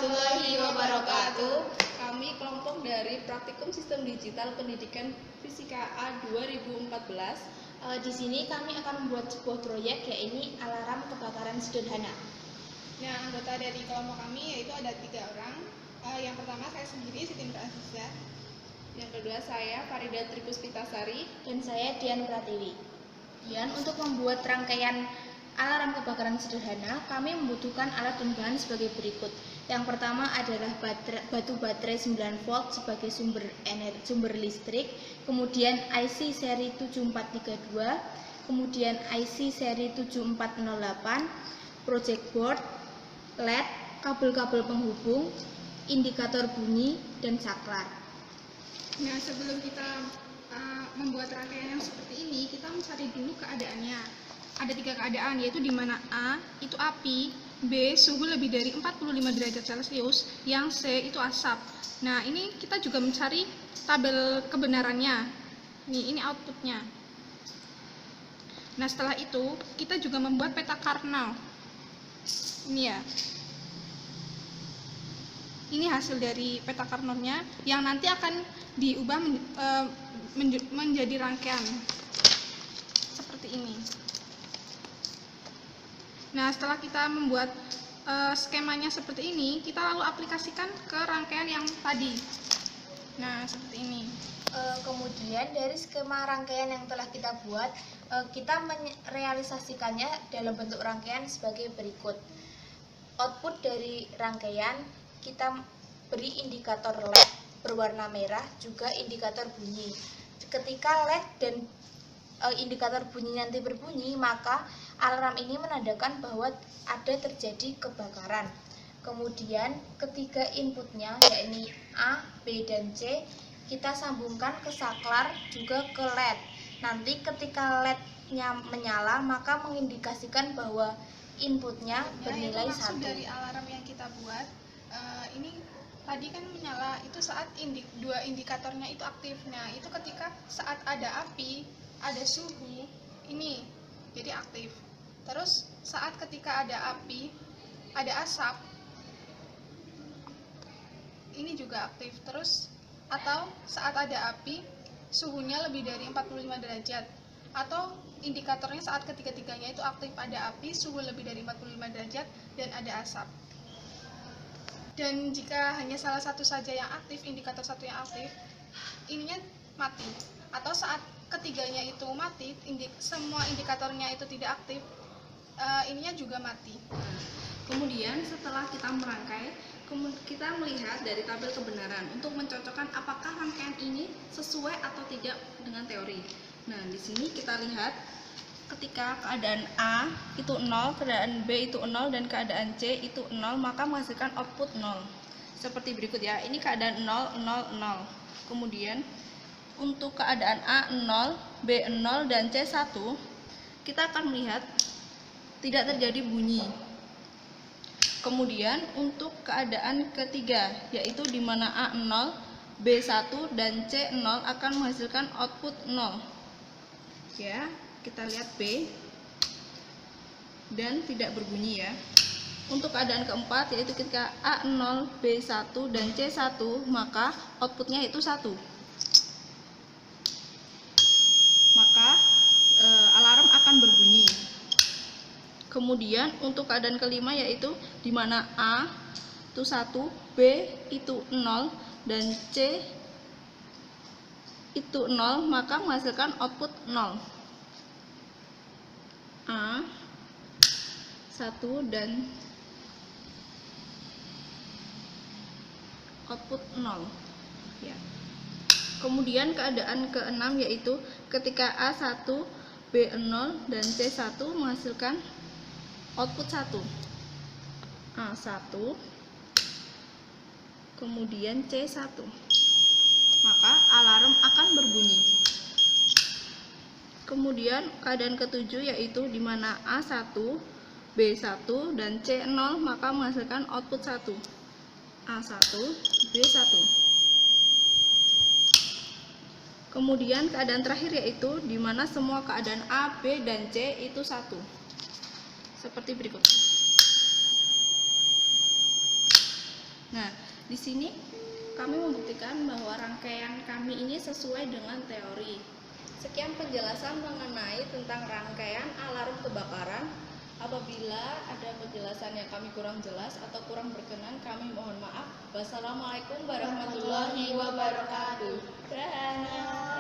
warahmatullahi wabarakatuh. Kami kelompok dari Praktikum Sistem Digital Pendidikan Fisika A 2014. Di sini kami akan membuat sebuah proyek, yaitu alarm kebakaran sederhana. Nah, anggota dari kelompok kami yaitu ada 3 orang. Yang pertama saya sendiri, Siti Nur Aziza. Yang kedua saya, Farida Tripuspitasari. Dan saya, Dian Pratiwi. Dan untuk membuat rangkaian alarm kebakaran sederhana, kami membutuhkan alat dan bahan sebagai berikut. Yang pertama adalah batu baterai 9 volt sebagai sumber listrik, kemudian IC seri 7432, kemudian IC seri 7408, project board, LED, kabel-kabel penghubung, indikator bunyi, dan saklar. Nah, sebelum kita membuat rangkaian yang seperti ini, kita mencari dulu keadaannya. Ada 3 keadaan, yaitu di mana A itu api, B suhu lebih dari 45 derajat Celcius, yang C itu asap. Nah, ini kita juga mencari tabel kebenarannya. Ini outputnya. Nah, setelah itu kita juga membuat peta kernel. Ini ya. Ini hasil dari peta kernelnya yang nanti akan diubah menjadi rangkaian seperti ini. Nah, setelah kita membuat skemanya seperti ini, kita lalu aplikasikan ke rangkaian yang tadi. Nah, seperti ini. Kemudian dari skema rangkaian yang telah kita buat, kita merealisasikannya dalam bentuk rangkaian sebagai berikut. Output dari rangkaian kita beri indikator LED berwarna merah, juga indikator bunyi. Ketika LED dan indikator bunyi nanti berbunyi, maka alarm ini menandakan bahwa ada terjadi kebakaran. Kemudian ketiga inputnya, yakni A, B, dan C, kita sambungkan ke saklar juga ke LED. Nanti ketika LED-nya menyala, maka mengindikasikan bahwa inputnya bernilai 1. Maksud dari alarm yang kita buat, ini tadi kan menyala itu saat dua indikatornya itu aktif. Nah, itu ketika saat ada api, ada suhu, ini jadi aktif. Terus saat ketika ada api, ada asap, ini juga aktif. Terus atau saat ada api, suhunya lebih dari 45 derajat, atau indikatornya saat ketiga-tiganya itu aktif, ada api, suhu lebih dari 45 derajat, dan ada asap. Dan jika hanya salah satu saja yang aktif, indikator satu yang aktif, ininya mati. Atau saat ketiganya itu mati, semua indikatornya itu tidak aktif, ininya juga mati. Kemudian setelah kita merangkai, kita melihat dari tabel kebenaran untuk mencocokkan apakah rangkaian ini sesuai atau tidak dengan teori. Nah, di sini kita lihat ketika keadaan A itu 0, keadaan B itu 0, dan keadaan C itu 0, maka menghasilkan output 0. Seperti berikut ya, ini keadaan 0, 0, 0. Kemudian untuk keadaan A 0, B 0, dan C 1, kita akan melihat tidak terjadi bunyi. Kemudian untuk keadaan ketiga, yaitu di mana A 0, B 1, dan C 0 akan menghasilkan output 0. Ya, kita lihat B dan tidak berbunyi ya. Untuk keadaan keempat, yaitu ketika A 0, B 1, dan C 1, maka outputnya itu 1. Maka alarm akan berbunyi. Kemudian untuk keadaan kelima, yaitu di mana A itu 1, B itu 0, dan C itu 0, maka menghasilkan output 0. A 1 dan output 0 ya. Kemudian keadaan keenam, yaitu ketika A 1, B 0, dan C 1 menghasilkan output 1. A 1, kemudian C 1. Maka alarm akan berbunyi. Kemudian keadaan ketujuh, yaitu di mana A 1, B 1, dan C 0, maka menghasilkan output 1. A 1, B 1. Kemudian keadaan terakhir, yaitu di mana semua keadaan A, B, dan C itu 1. Seperti berikut. Nah, di sini kami membuktikan bahwa rangkaian kami ini sesuai dengan teori. Sekian penjelasan mengenai tentang rangkaian alarm kebakaran. Apabila ada penjelasan yang kami kurang jelas atau kurang berkenan, kami mohon maaf. Wassalamualaikum warahmatullahi wabarakatuh. Dah.